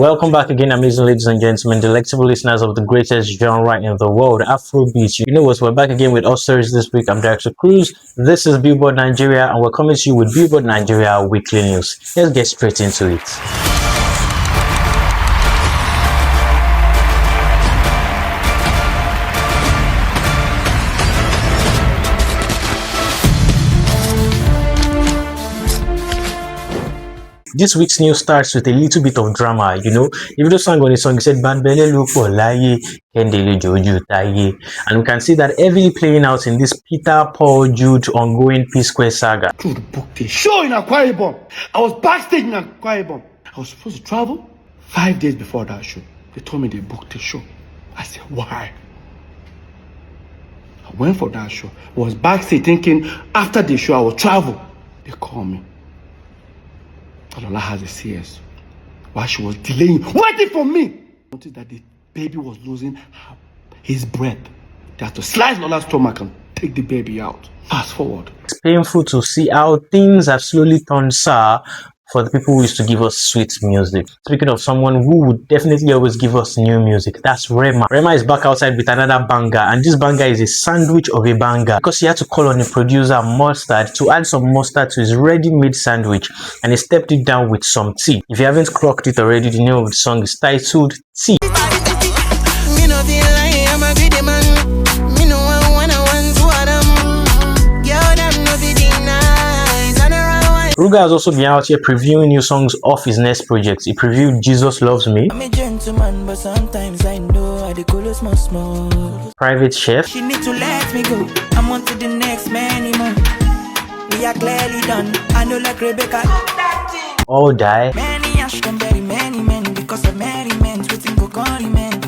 Welcome back again, amazing ladies and gentlemen, delectable listeners of the greatest genre in the world, Afrobeat. You know what? We're back again with Osaze this week. I'm Director Cruz. This is Billboard Nigeria, and we're coming to you with Billboard Nigeria Weekly News. Let's get straight into it. This week's news starts with a little bit of drama. Davido sang on his song, he said, "Bad belly look for laye, kendele joju taye." And we can see that heavily playing out in this Peter, Paul, Jude ongoing Psquare saga. To book the show in Akwa Ibom. I was backstage in Akwa Ibom. I was supposed to travel 5 days before that show. They told me they booked the show. I said, why? I went for that show. I was backstage thinking after the show I will travel. They called me. Alola has a CS. While she was delaying, waiting for me. I noticed that the baby was losing his breath. They had to slice Lola's stomach and take the baby out. Fast forward. It's painful to see how things have slowly turned sour for the people who used to give us sweet music. Speaking of someone who would definitely always give us new music, that's Rema. Rema is back outside with another banger, and this banger is a sandwich of a banger because he had to call on the producer Mustard to add some mustard to his ready-made sandwich, and he stepped it down with some tea. If you haven't clocked it already, the name of the song is titled Tea. Ruga has also been out here previewing new songs off his next project. He previewed Jesus Loves Me, I'm a gentleman, but sometimes I know I call small. Private Chef, She need to let me go. I'm on to the next many more. We are clearly done. I know like Rebecca. All Die, Many ash can bury many men because of merry men waiting for calling men.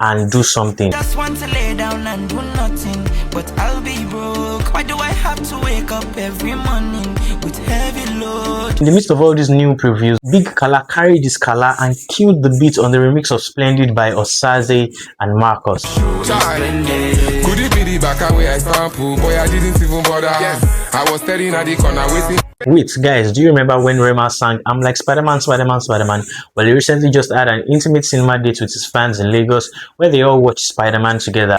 and Do Something. Just want to lay down and do nothing, but I'll be broke. Why do I have to wake up every morning with heavy load? In the midst of all these new previews, Big Kala carried his Kala and killed the beat on the remix of Splendid by Osaze and Marcus. Could it be the back away I sample? Boy, I didn't even bother. I was staring at the corner waiting. Wait, guys, do you remember when Rema sang I'm like Spider-Man, Spider-Man, Spider-Man? Well, he recently just had an intimate cinema date with his fans in Lagos where they all watched Spider-Man together.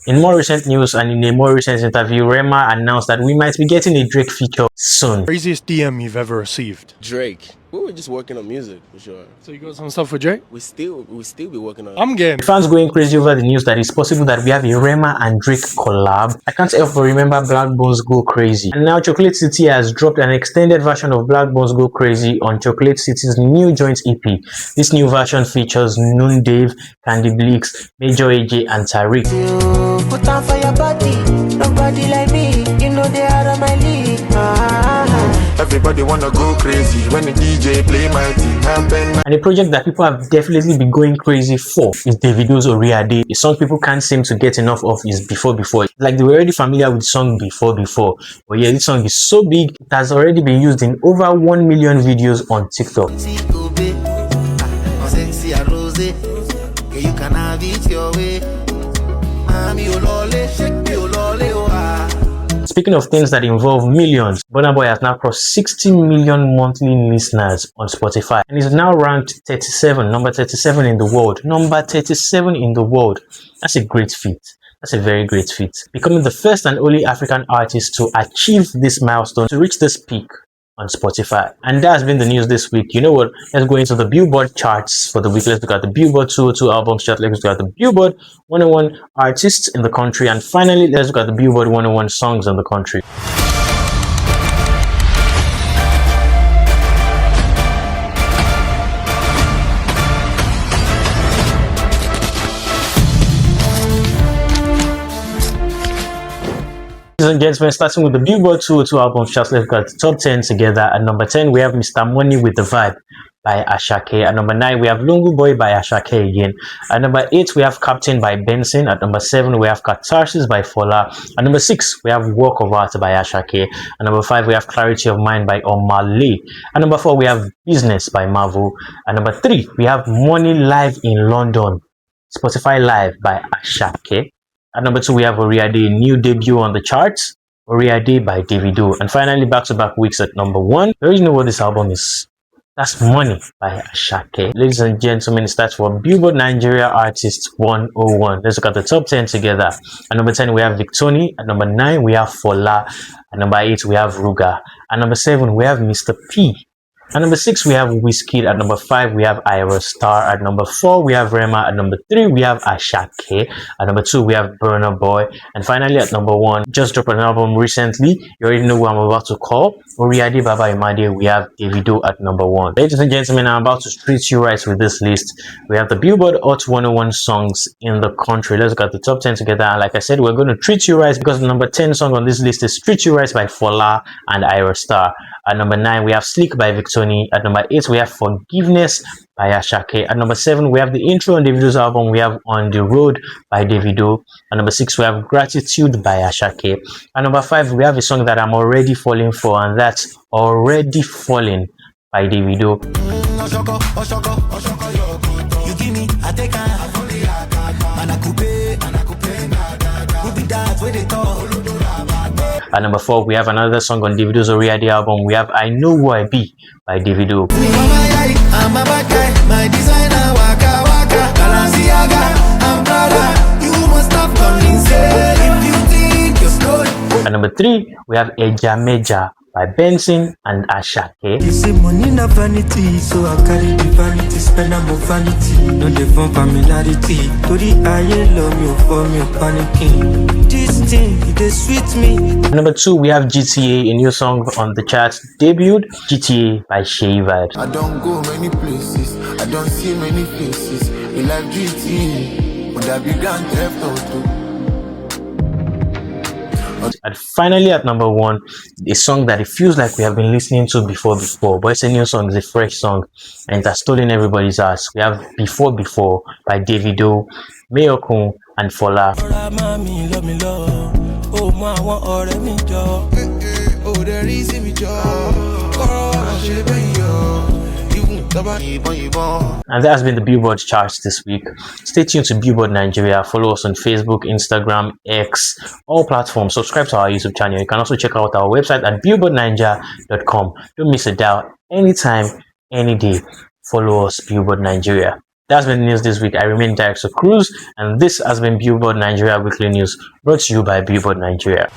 In more recent news and in a more recent interview, Rema announced that we might be getting a Drake feature soon. Craziest DM you've ever received? Drake. We were just working on music for sure. So you got some stuff for Drake? We still be working on. I'm game. Fans going crazy over the news that it's possible that we have a Rema and Drake collab. I can't help but remember Black Bones Go Crazy. And now Chocolate City has dropped an extended version of Black Bones Go Crazy on Chocolate City's new joint EP. This new version features Noon Dave, Candy Bleaks, Major AJ, and Tariq. You put on for your body, nobody like me. You know they are on my league. Everybody wanna go crazy when the DJ play my team. And a project that people have definitely been going crazy for is Davido's Oriade. A song people can't seem to get enough of is Before. Like they were already familiar with the song Before. But yeah, this song is so big, it has already been used in over 1 million videos on TikTok. You can have it your way. Speaking of things that involve millions, Burna Boy has now crossed 60 million monthly listeners on Spotify and is now ranked number 37 in the world. Number 37 in the world. That's a great feat. That's a very great feat. Becoming the first and only African artist to achieve this milestone, to reach this peak on Spotify. And that has been the news this week. You know what? Let's go into the Billboard charts for the week. Let's look at the Billboard 202 albums chart. Let's look at the Billboard 101 artists in the country. And finally, let's look at the Billboard 101 songs in the country. Ladies and gentlemen, starting with the Billboard 202 album charts, let's look at the top 10 together. At number 10, we have Mr. Money with the Vibe by Ashake. At number 9, we have Lungu Boy by Ashake again. At number 8, we have Captain by Benson. At number 7, we have Catharsis by Fola. At number 6, we have Work of Art by Ashake. At number 5, we have Clarity of Mind by Omale. At number 4, we have Business by Marvel. At number 3, we have Money Live in London, Spotify Live by Ashake. At number 2, we have Oriade, new debut on the charts. Oriade by Davido. And finally, back-to-back weeks at number 1. You already know what this album is. That's Money by Asake. Ladies and gentlemen, it starts for Billboard Nigeria Artist 101. Let's look at the top 10 together. At number 10, we have Victoni. At number 9, we have Fola. At number 8, we have Ruga. At number 7, we have Mr. P. At number 6, we have Wizkid. At number 5, we have Ira Star. At number 4, we have Rema. At number 3, we have Asake. At number 2, we have Burna Boy. And finally, at number 1, just dropped an album recently. You already know who I'm about to call. Oriade Baba Imade. We have Davido at number 1. Ladies and gentlemen, I'm about to treat you right with this list. We have the Billboard Hot 101 songs in the country. Let's look at the top 10 together. And like I said, we're going to treat you right because the number 10 song on this list is Treat You Right by Fola and Ira Star. At number 9, we have Sleek by Victoni. At number 8, we have Forgiveness by Asake. At number 7, we have the intro on Davido's album. We have On the Road by Davido. At number 6, we have Gratitude by Asake. At number 5, we have a song that I'm already falling for, and that's Already Falling by Davido. You give me, I take At number 4, we have another song on Davido's Oriade album. We have I Know Who I Be by Davido. At number 3, we have Eja Meja by Benson and Asake. You say money na vanity, so I carry the vanity, spend on more vanity. No dey form familiarity. Tori aye love me for me panicking. This thing it dey sweet me. At number 2, we have GTA, a new song on the charts, debuted, GTA by Shay Vibes. I don't go many places, I don't see many faces. You like GTA, but I be grand theft auto. And finally, at number 1, a song that it feels like we have been listening to before, but it's a new song, it's a fresh song, and it has stolen everybody's hearts. We have Before by Davido, Mayokun, and Fola. And that has been the Billboard charts this week. Stay tuned to Billboard Nigeria. Follow us on Facebook, Instagram, X, all platforms. Subscribe to our YouTube channel. You can also check out our website at billboardnigeria.com. Don't miss a doubt. Anytime, any day. Follow us, Billboard Nigeria. That's been the news this week. I remain Director Cruz, and this has been Billboard Nigeria Weekly News, brought to you by Billboard Nigeria.